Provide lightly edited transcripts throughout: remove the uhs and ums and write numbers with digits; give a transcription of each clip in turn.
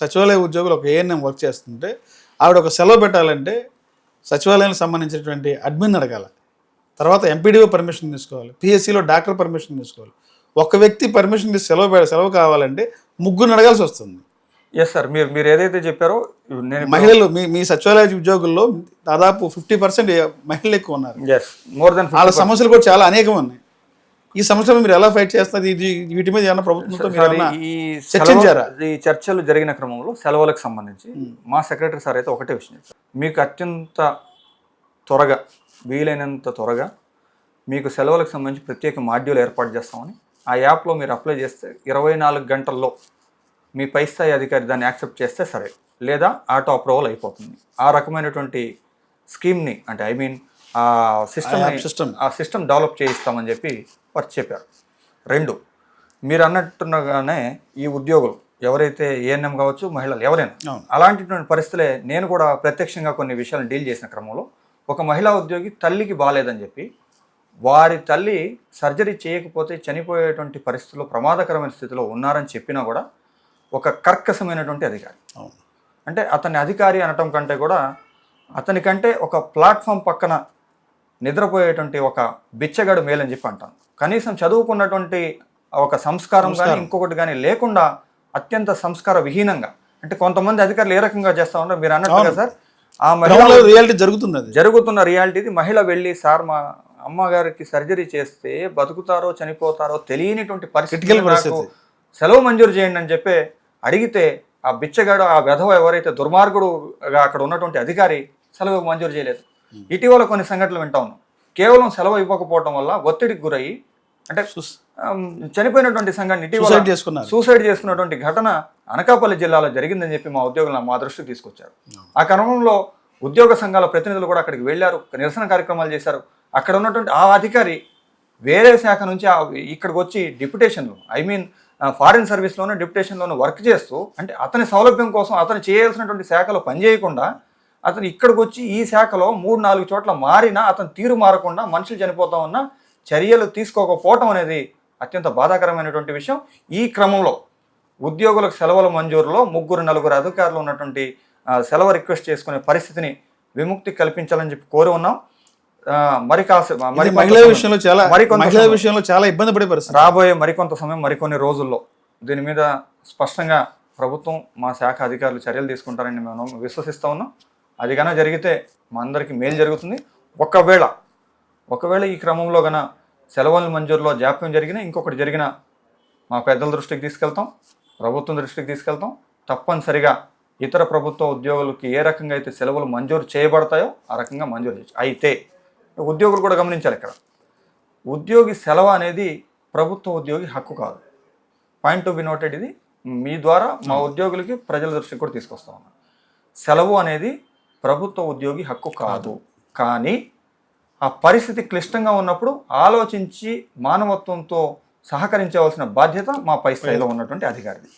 సచివాలయ ఉద్యోగులు ఒక ఏఎన్ఎం వర్క్ చేస్తుంటే ఆవిడ ఒక సెలవు పెట్టాలంటే సచివాలయానికి సంబంధించినటువంటి అడ్మిన్ అడగాలి, తర్వాత ఎంపీడీఓ పర్మిషన్ తీసుకోవాలి, పిఎస్సిలో డాక్టర్ పర్మిషన్ తీసుకోవాలి. ఒక వ్యక్తి పర్మిషన్ తీసి సెలవు కావాలంటే ముగ్గురు అడగాల్సి వస్తుంది. ఎస్ సార్, మీరు ఏదైతే చెప్పారో నేను మహిళలు మీ సచివాలయ ఉద్యోగుల్లో దాదాపు 50% మహిళలు ఎక్కువ ఉన్నారు. మోర్ దెన్ వాళ్ళ సమస్యలు కూడా చాలా అనేకం ఉన్నాయి. ఈ సమస్యలు మీరు ఎలా ఫైట్ చేస్తున్నారు? వీటి మీద ఏమైనా ప్రభుత్వంతో చర్చించారా? ఈ చర్చలు జరిగిన క్రమంలో సెలవులకు సంబంధించి మా సెక్రటరీ సార్ అయితే ఒకటే విషయం చెప్పారు, మీకు అత్యంత త్వరగా వీలైనంత త్వరగా మీకు సెలవులకు సంబంధించి ప్రత్యేక మాడ్యూల్ ఏర్పాటు చేస్తామని, ఆ యాప్లో మీరు అప్లై చేస్తే 24 గంటల్లో మీ పై స్థాయి అధికారి దాన్ని యాక్సెప్ట్ చేస్తే సరే, లేదా ఆటో అప్రూవల్ అయిపోతుంది. ఆ రకమైనటువంటి స్కీమ్ని అంటే ఆ సిస్టమ్ డెవలప్ చేయిస్తామని చెప్పి వారు చెప్పారు. 2, మీరు అన్నట్టుగానే ఈ ఉద్యోగులు ఎవరైతే ఏఎన్ఎం కావచ్చు, మహిళలు ఎవరైనా అలాంటిటువంటి పరిస్థితులే నేను కూడా ప్రత్యక్షంగా కొన్ని విషయాలను డీల్ చేసిన క్రమంలో ఒక మహిళా ఉద్యోగి తల్లికి బాగాలేదని చెప్పి వారి తల్లి సర్జరీ చేయకపోతే చనిపోయేటువంటి పరిస్థితుల్లో ప్రమాదకరమైన స్థితిలో ఉన్నారని చెప్పినా కూడా ఒక కర్కశమైనటువంటి అధికారి, అంటే అతని అధికారి అనటం కంటే కూడా అతనికంటే ఒక ప్లాట్ఫామ్ పక్కన నిద్రపోయేటువంటి ఒక బిచ్చగాడు మేలని చెప్పి అంటాను. కనీసం చదువుకున్నటువంటి ఒక సంస్కారం కానీ ఇంకొకటి కానీ లేకుండా అత్యంత సంస్కార విహీనంగా, అంటే కొంతమంది అధికారులు ఏ రకంగా చేస్తా ఉన్నారు మీరు అన్నట్టుగా సార్, ఆ మహిళ రియాలిటీ జరుగుతున్న రియాలిటీ మహిళ వెళ్ళి సార్ మా అమ్మగారికి సర్జరీ చేస్తే బతుకుతారో చనిపోతారో తెలియనిటువంటి పరిస్థితి, సెలవు మంజూరు చేయండి అని చెప్పి అడిగితే ఆ బిచ్చగాడు ఆ వెధవ ఎవరైతే దుర్మార్గుడుగా అక్కడ ఉన్నటువంటి అధికారి సెలవు మంజూరు చేయలేదు. ఇటీవల కొన్ని సంఘటనలు వింటా ఉన్నాం, కేవలం సెలవు ఇవ్వకపోవడం వల్ల ఒత్తిడికి గురయ్యి అంటే చనిపోయినటువంటి సంఘటన ఇటీవల సూసైడ్ చేసుకున్నటువంటి ఘటన అనకాపల్లి జిల్లాలో జరిగిందని చెప్పి మా ఉద్యోగులు మా దృష్టికి తీసుకొచ్చారు. ఆ క్రమంలో ఉద్యోగ సంఘాల ప్రతినిధులు కూడా అక్కడికి వెళ్ళారు, నిరసన కార్యక్రమాలు చేశారు. అక్కడ ఉన్నటువంటి ఆ అధికారి వేరే శాఖ నుంచి ఇక్కడికి వచ్చి డిప్యుటేషన్లు ఫారిన్ సర్వీస్లోనూ డిప్యుటేషన్లోనూ వర్క్ చేస్తూ, అంటే అతని సౌలభ్యం కోసం అతను చేయాల్సినటువంటి శాఖలో పనిచేయకుండా అతను ఇక్కడికి వచ్చి ఈ శాఖలో 3-4 చోట్ల మారినా అతను తీరు మారకుండా మనుషులు చనిపోతా ఉన్న చర్యలు తీసుకోకపోవటం అనేది అత్యంత బాధాకరమైనటువంటి విషయం. ఈ క్రమంలో ఉద్యోగులకు సెలవుల మంజూరులో 3-4 అధికారులు ఉన్నటువంటి సెలవు రిక్వెస్ట్ చేసుకునే పరిస్థితిని విముక్తి కల్పించాలని చెప్పి కోరి ఉన్నాం. మహిళల విషయంలో చాలా ఇబ్బంది పడే పరిస్థితి రాబోయే మరికొంత సమయం మరికొన్ని రోజుల్లో దీని మీద స్పష్టంగా ప్రభుత్వం మా శాఖ అధికారులు చర్యలు తీసుకుంటారని మేము విశ్వసిస్తూ ఉన్నాం. అది కనుక జరిగితే మా అందరికీ మేలు జరుగుతుంది. ఒకవేళ ఈ క్రమంలో గన సెలవుల మంజూరులో జాప్యం జరిగినా ఇంకొకటి జరిగినా మా పెద్దల దృష్టికి తీసుకెళ్తాం, ప్రభుత్వం దృష్టికి తీసుకెళ్తాం. తప్పనిసరిగా ఇతర ప్రభుత్వ ఉద్యోగులకి ఏ రకంగా అయితే సెలవులు మంజూరు చేయబడతాయో ఆ రకంగా మంజూరు చేయొచ్చు. అయితే ఉద్యోగులు కూడా గమనించాలి, ఇక్కడ ఉద్యోగి సెలవు అనేది ప్రభుత్వ ఉద్యోగి హక్కు కాదు. Point to be noted. ఇది మీ ద్వారా మా ఉద్యోగులకి ప్రజల దృష్టికి కూడా తీసుకొస్తా ఉన్నాం. సెలవు అనేది ప్రభుత్వ ఉద్యోగి హక్కు కాదు, కానీ ఆ పరిస్థితి క్లిష్టంగా ఉన్నప్పుడు ఆలోచించి మానవత్వంతో సహకరించవలసిన బాధ్యత మా పై స్థాయిలో ఉన్నటువంటి అధికారిది.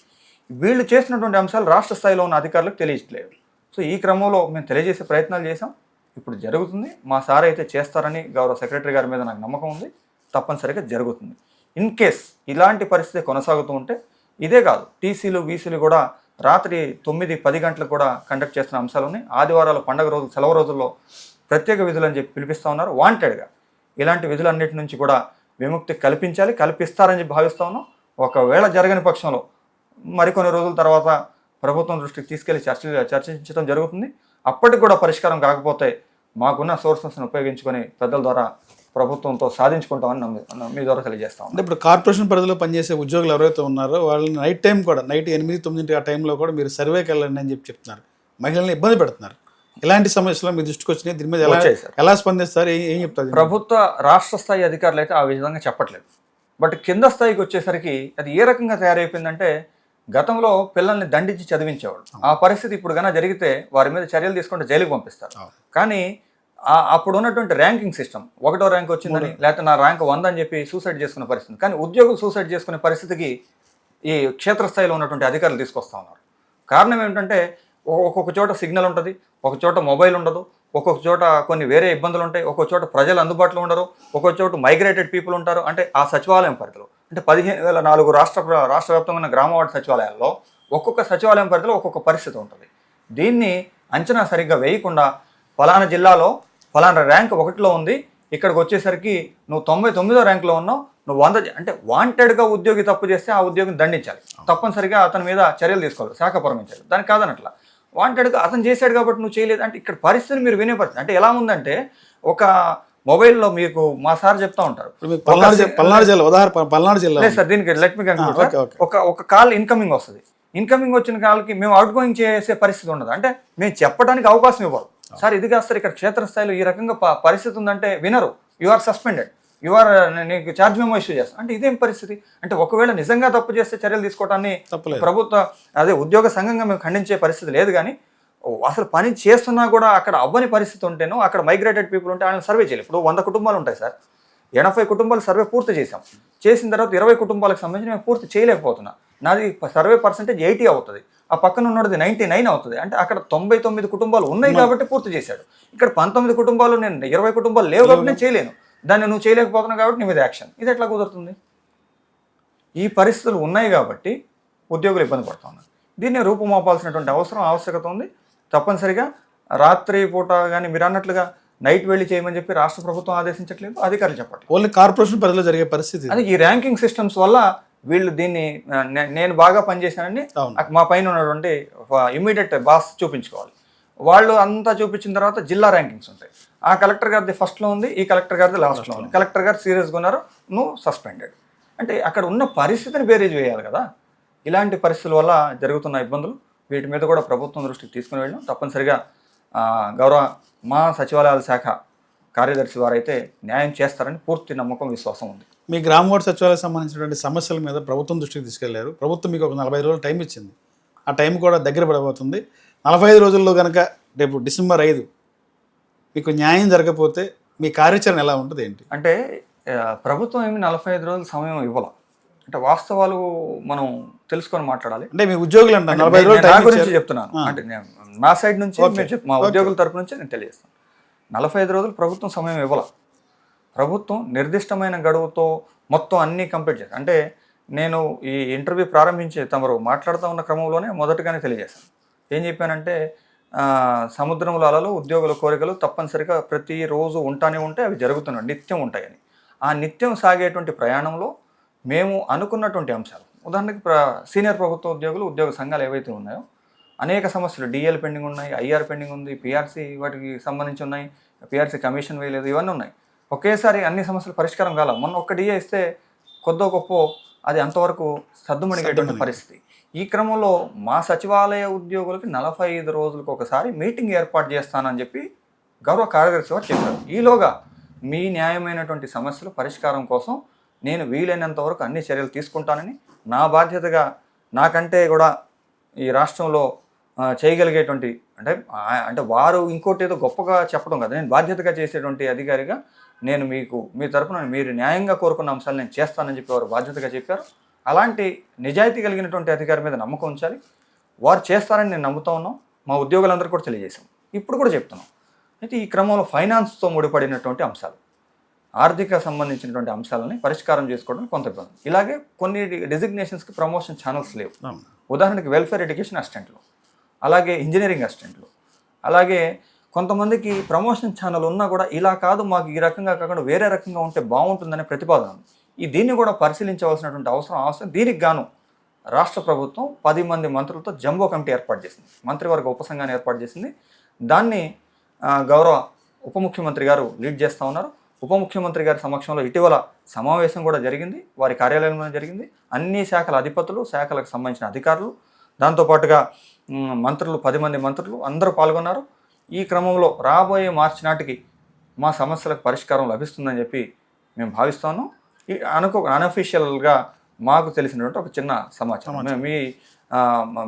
వీళ్ళు చేసినటువంటి అంశాలు రాష్ట్ర స్థాయిలో ఉన్న అధికారులకు తెలియట్లేదు. సో ఈ క్రమంలో మేము తెలియజేసే ప్రయత్నాలు చేసాం. ఇప్పుడు జరుగుతుంది. మా సార్ అయితే చేస్తారని గౌరవ సెక్రటరీ గారి మీద నాకు నమ్మకం ఉంది. తప్పనిసరిగా జరుగుతుంది. ఇన్ కేస్ ఇలాంటి పరిస్థితి కొనసాగుతూ ఉంటే ఇదే కాదు, టీసీలు వీసీలు కూడా రాత్రి 9-10 గంటలకు కూడా కండక్ట్ చేస్తున్న అంశాలు ఉన్నాయి. ఆదివారాలు, పండుగ రోజులు, సెలవు రోజుల్లో ప్రత్యేక విధులు అని చెప్పి పిలిపిస్తూ ఉన్నారు. వాంటెడ్గా ఇలాంటి విధులన్నిటి నుంచి కూడా విముక్తి కల్పిస్తారని చెప్పి భావిస్తూ ఉన్నాం. ఒకవేళ జరగని పక్షంలో మరికొన్ని రోజుల తర్వాత ప్రభుత్వం దృష్టికి తీసుకెళ్లి చర్చించడం జరుగుతుంది. అప్పటికి కూడా పరిష్కారం కాకపోతే మాకున్న సోర్సెస్ని ఉపయోగించుకొని పెద్దల ద్వారా ప్రభుత్వంతో సాధించుకుంటామని మీ ద్వారా తెలియజేస్తాం. అంటే ఇప్పుడు కార్పొరేషన్ పరిధిలో పనిచేసే ఉద్యోగులు ఎవరైతే ఉన్నారో వాళ్ళని నైట్ 8-9 ఆ టైంలో కూడా మీరు సర్వేకి వెళ్ళండి అని చెప్పి చెప్తున్నారు. మహిళల్ని ఇబ్బంది పెడుతున్నారు. ఇలాంటి సమస్యలు మీ దృష్టికి వచ్చినాయి, దీని మీద ఎలా స్పందిస్తారు, ఏం చెప్తారు? ప్రభుత్వ రాష్ట్ర స్థాయి అధికారులు అయితే ఆ విధంగా చెప్పట్లేదు. బట్ కింద స్థాయికి వచ్చేసరికి అది ఏ రకంగా తయారైపోయిందంటే, గతంలో పిల్లల్ని దండించి చదివించేవాడు. ఆ పరిస్థితి ఇప్పుడు కన్నా జరిగితే వారి మీద చర్యలు తీసుకుంటే జైలుకి పంపిస్తారు. కానీ అప్పుడు ఉన్నటువంటి ర్యాంకింగ్ సిస్టమ్, 1వ ర్యాంక్ వచ్చిందని లేకపోతే నా ర్యాంక్ 100 అని చెప్పి సూసైడ్ చేసుకునే పరిస్థితి. కానీ ఉద్యోగులు సూసైడ్ చేసుకునే పరిస్థితికి ఈ క్షేత్రస్థాయిలో ఉన్నటువంటి అధికారులు తీసుకొస్తా ఉన్నారు. కారణం ఏమిటంటే, ఒక్కొక్క చోట సిగ్నల్ ఉంటుంది, ఒక చోట మొబైల్ ఉండదు, ఒక్కొక్క చోట కొన్ని వేరే ఇబ్బందులు ఉంటాయి, ఒక్కొక్క చోట ప్రజలు అందుబాటులో ఉండరు, ఒక్కొక్క చోట మైగ్రేటెడ్ పీపుల్ ఉంటారు. అంటే ఆ సచివాలయం పరిధిలో అంటే 15,004 రాష్ట్ర వ్యాప్తంగా ఉన్న గ్రామవార్డు సచివాలయాల్లో ఒక్కొక్క సచివాలయం పరిధిలో ఒక్కొక్క పరిస్థితి ఉంటుంది. దీన్ని అంచనా సరిగ్గా వేయకుండా ఫలానా జిల్లాలో ఫలానా ర్యాంక్ 1లో ఉంది, ఇక్కడికి వచ్చేసరికి నువ్వు 99వ ర్యాంకులో ఉన్నావు, నువ్వు 100 అంటే వాంటెడ్గా ఉద్యోగి తప్పు చేస్తే ఆ ఉద్యోగిని దండించాలి, తప్పనిసరిగా అతని మీద చర్యలు తీసుకోవాలి, శాఖపరమైన చర్యలు. దానికి కాదనట్లా వాంటెడ్గా అతను చేశాడు కాబట్టి నువ్వు చేయలేదు అంటే ఇక్కడ పరిస్థితిని మీరు వినే పరిస్థితి. అంటే ఎలా ఉందంటే ఒక మొబైల్లో మీకు మా సార్ చెప్తా ఉంటారు, పల్నాడు జిల్లా ఉదాహరణ, పల్నాడు జిల్లా లేదు సార్, దీనికి లెట్ మీ కన్క్లూడ్. ఒక కాల్ ఇన్కమింగ్ వస్తుంది, ఇన్కమింగ్ వచ్చిన కాల్కి మేము అవుట్ గోయింగ్ చేసే పరిస్థితి ఉండదు. అంటే మేము చెప్పడానికి అవకాశం ఇవ్వాలి, సార్ ఇది కాదు సార్ ఇక్కడ క్షేత్రస్థాయిలో ఈ రకంగా పరిస్థితి ఉందంటే వినరు, you are suspended, you are నీకు ఛార్జ్ మెమో ఇష్యూ చేస్తాం అంటే ఇదేం పరిస్థితి. అంటే ఒకవేళ నిజంగా తప్పు చేస్తే చర్యలు తీసుకోవటాన్ని ప్రభుత్వ ఉద్యోగ సంఘంగా మేము ఖండించే పరిస్థితి లేదు. కానీ అసలు పని చేస్తున్నా కూడా అక్కడ అవ్వని పరిస్థితి ఉంటేనో, అక్కడ మైగ్రేటెడ్ పీపుల్ ఉంటే ఆయన సర్వే చేయాలి. ఇప్పుడు 100 కుటుంబాలు ఉంటాయి సార్, 80 కుటుంబాలు సర్వే పూర్తి చేసాం, చేసిన తర్వాత 20 కుటుంబాలకు సంబంధించి మేము పూర్తి చేయలేకపోతున్నా, నాది సర్వే పర్సెంటేజ్ 80 అవుతుంది, ఆ పక్కన ఉన్నది 99 అవుతుంది. అంటే అక్కడ 99 కుటుంబాలు ఉన్నాయి కాబట్టి పూర్తి చేశాడు, ఇక్కడ 19 కుటుంబాలు, నేను 20 కుటుంబాలు లేవు కాబట్టి నేను చేయలేను, దాన్ని నువ్వు చేయలేకపోతున్నావు కాబట్టి నీ మీద యాక్షన్. ఇది ఎట్లా కుదురుతుంది? ఈ పరిస్థితులు ఉన్నాయి కాబట్టి ఉద్యోగులు ఇబ్బంది పడుతూ ఉన్నారు. దీన్ని రూపుమాపాల్సినటువంటి ఆవశ్యకత ఉంది. తప్పనిసరిగా రాత్రి పూట కానీ మీరు అన్నట్లుగా నైట్ వెళ్ళి చేయమని చెప్పి రాష్ట్ర ప్రభుత్వం ఆదేశించట్లేదు, అధికారులు చెప్పట్లేదు. ఓన్లీ కార్పొరేషన్ పరిధిలో జరిగే పరిస్థితి. అది ఈ ర్యాంకింగ్ సిస్టమ్స్ వల్ల వీళ్ళు దీన్ని నేను బాగా పనిచేశానని మా పైన ఉన్నటువంటి ఇమ్మీడియట్ బాస్ చూపించుకోవాలి. వాళ్ళు అంతా చూపించిన తర్వాత జిల్లా ర్యాంకింగ్స్ ఉంటాయి, ఆ కలెక్టర్ గారిది ఫస్ట్లో ఉంది, ఈ కలెక్టర్ గారిది లాస్ట్లో ఉంది, కలెక్టర్ గారు సీరియస్గా ఉన్నారు, నువ్వు సస్పెండెడ్. అంటే అక్కడ ఉన్న పరిస్థితిని బేరీజ్ వేయాలి కదా. ఇలాంటి పరిస్థితుల వల్ల జరుగుతున్న ఇబ్బందులు, వీటి మీద కూడా ప్రభుత్వం దృష్టికి తీసుకుని వెళ్ళడం తప్పనిసరిగా గౌరవ మా సచివాలయాల శాఖ కార్యదర్శి వారైతే న్యాయం చేస్తారని పూర్తి నమ్మకం, విశ్వాసం ఉంది. మీ గ్రామ వార్డు సచివాలయానికి సంబంధించినటువంటి సమస్యల మీద ప్రభుత్వం దృష్టికి తీసుకెళ్లారు. ప్రభుత్వం మీకు ఒక 45 రోజులు టైం ఇచ్చింది, ఆ టైం కూడా దగ్గర పడబోతుంది. 45 రోజుల్లో కనుక రేపు డిసెంబర్ 5 మీకు న్యాయం జరగకపోతే మీ కార్యాచరణ ఎలా ఉంటుంది ఏంటి? అంటే ప్రభుత్వం ఏమి 45 రోజుల సమయం ఇవ్వాలి, అంటే వాస్తవాలు మనం తెలుసుకొని మాట్లాడాలి. అంటే మీ ఉద్యోగులు అంటే 40 రోజులు నా గురించి చెప్తున్నాను, అంటే నా సైడ్ నుంచి మా ఉద్యోగుల తరపు నుంచి నేను తెలియజేస్తాను. 45 రోజులు ప్రభుత్వం సమయం ఇవ్వాలి. ప్రభుత్వం నిర్దిష్టమైన గడువుతో మొత్తం అన్నీ కంప్లీట్ చేయాలి. అంటే నేను ఈ ఇంటర్వ్యూ ప్రారంభించి తమరు మాట్లాడుతూ ఉన్న క్రమంలోనే మొదటగానే తెలియజేశాను. ఏం చెప్పానంటే సముద్రంలో అలలు, ఉద్యోగుల కోరికలు తప్పనిసరిగా ప్రతిరోజు ఉంటానే ఉంటాయి, అవి జరుగుతున్నాయి, నిత్యం ఉంటాయని. ఆ నిత్యం సాగేటువంటి ప్రయాణంలో మేము అనుకున్నటువంటి అంశాలు, ఉదాహరణకి సీనియర్ ప్రభుత్వ ఉద్యోగులు, ఉద్యోగ సంఘాలు ఏవైతే ఉన్నాయో అనేక సమస్యలు, డిఎల్ పెండింగ్ ఉన్నాయి, ఐఆర్ పెండింగ్ ఉంది, పిఆర్సీ వాటికి సంబంధించి ఉన్నాయి, పిఆర్సీ కమిషన్ వేయలేదు, ఇవన్నీ ఉన్నాయి. ఒకేసారి అన్ని సమస్యలు పరిష్కారం కాల. మొన్న ఒక్క డిఏ ఇస్తే కొద్దో గొప్ప అది అంతవరకు సద్దుమణిగేటువంటి పరిస్థితి. ఈ క్రమంలో మా సచివాలయ ఉద్యోగులకి 45 రోజులకు ఒకసారి మీటింగ్ ఏర్పాటు చేస్తానని చెప్పి గౌరవ కార్యదర్శి వారు చెప్పారు. ఈలోగా మీ న్యాయమైనటువంటి సమస్యలు పరిష్కారం కోసం నేను వీలైనంత వరకు అన్ని చర్యలు తీసుకుంటానని, నా బాధ్యతగా నాకంటే కూడా ఈ రాష్ట్రంలో చేయగలిగేటువంటి అంటే వారు ఇంకోటి ఏదో గొప్పగా చెప్పడం కదా, నేను బాధ్యతగా చేసేటువంటి అధికారిగా నేను మీ తరపున మీరు న్యాయంగా కోరుకున్న అంశాలు నేను చేస్తానని చెప్పి వారు బాధ్యతగా చెప్పారు. అలాంటి నిజాయితీ కలిగినటువంటి అధికారి మీద నమ్మకం ఉంచాలి, వారు చేస్తారని నేను నమ్ముతా ఉన్నాం. మా ఉద్యోగులందరూ కూడా తెలియజేశాం, ఇప్పుడు కూడా చెప్తున్నాం. అయితే ఈ క్రమంలో ఫైనాన్స్తో ముడిపడినటువంటి అంశాలు, ఆర్థిక సంబంధించినటువంటి అంశాలని పరిష్కారం చేసుకోవడం కొంత ఇబ్బంది. ఇలాగే కొన్ని డెసిగ్నేషన్స్కి ప్రమోషన్ ఛానల్స్ లేవు. ఉదాహరణకి వెల్ఫేర్ ఎడ్యుకేషన్ అసిస్టెంట్లు, అలాగే ఇంజనీరింగ్ అసిస్టెంట్లు, అలాగే కొంతమందికి ప్రమోషన్ ఛానల్ ఉన్నా కూడా ఇలా కాదు, మాకు ఈ రకంగా కాకుండా వేరే రకంగా ఉంటే బాగుంటుందనే ప్రతిపాదన. దీన్ని కూడా పరిశీలించవలసినటువంటి అవసరం. దీనికి గాను రాష్ట్ర ప్రభుత్వం 10 మంది మంత్రులతో జంబో కమిటీ ఏర్పాటు చేసింది, మంత్రివర్గ ఉపసంఘాన్ని ఏర్పాటు చేసింది. దాన్ని గౌరవ ఉప ముఖ్యమంత్రి గారు లీడ్ చేస్తూ ఉన్నారు. ఉప ముఖ్యమంత్రి గారి సమక్షంలో ఇటీవల సమావేశం కూడా జరిగింది, వారి కార్యాలయంలో జరిగింది. అన్ని శాఖల అధిపతులు, శాఖలకు సంబంధించిన అధికారులు, దాంతోపాటుగా మంత్రులు, 10 మంది మంత్రులు అందరూ పాల్గొన్నారు. ఈ క్రమంలో రాబోయే మార్చి నాటికి మా సమస్యలకు పరిష్కారం లభిస్తుందని చెప్పి మేము భావిస్తాను. అన్అఫీషియల్గా మాకు తెలిసినటువంటి ఒక చిన్న సమాచారం,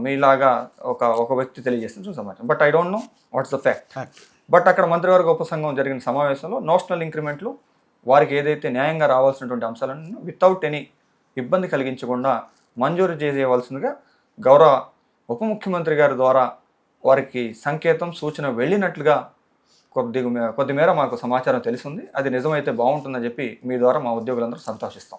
మీలాగా ఒక వ్యక్తి తెలియజేసిన సమాచారం. But I don't know what's the fact. But అక్కడ మంత్రివర్గ ఉపసంఘం జరిగిన సమావేశంలో నోషనల్ ఇంక్రిమెంట్లు వారికి ఏదైతే న్యాయంగా రావాల్సినటువంటి అంశాలను వితౌట్ ఎనీ ఇబ్బంది కలిగించకుండా మంజూరు చేయవలసిందిగా గౌరవ ఉప ముఖ్యమంత్రి గారి ద్వారా వారికి సంకేతం, సూచన వెళ్ళినట్లుగా కొద్దిమేర మాకు సమాచారం తెలిసింది. అది నిజమైతే బాగుంటుందని చెప్పి మీ ద్వారా మా ఉద్యోగులందరూ సంతోషిస్తాం.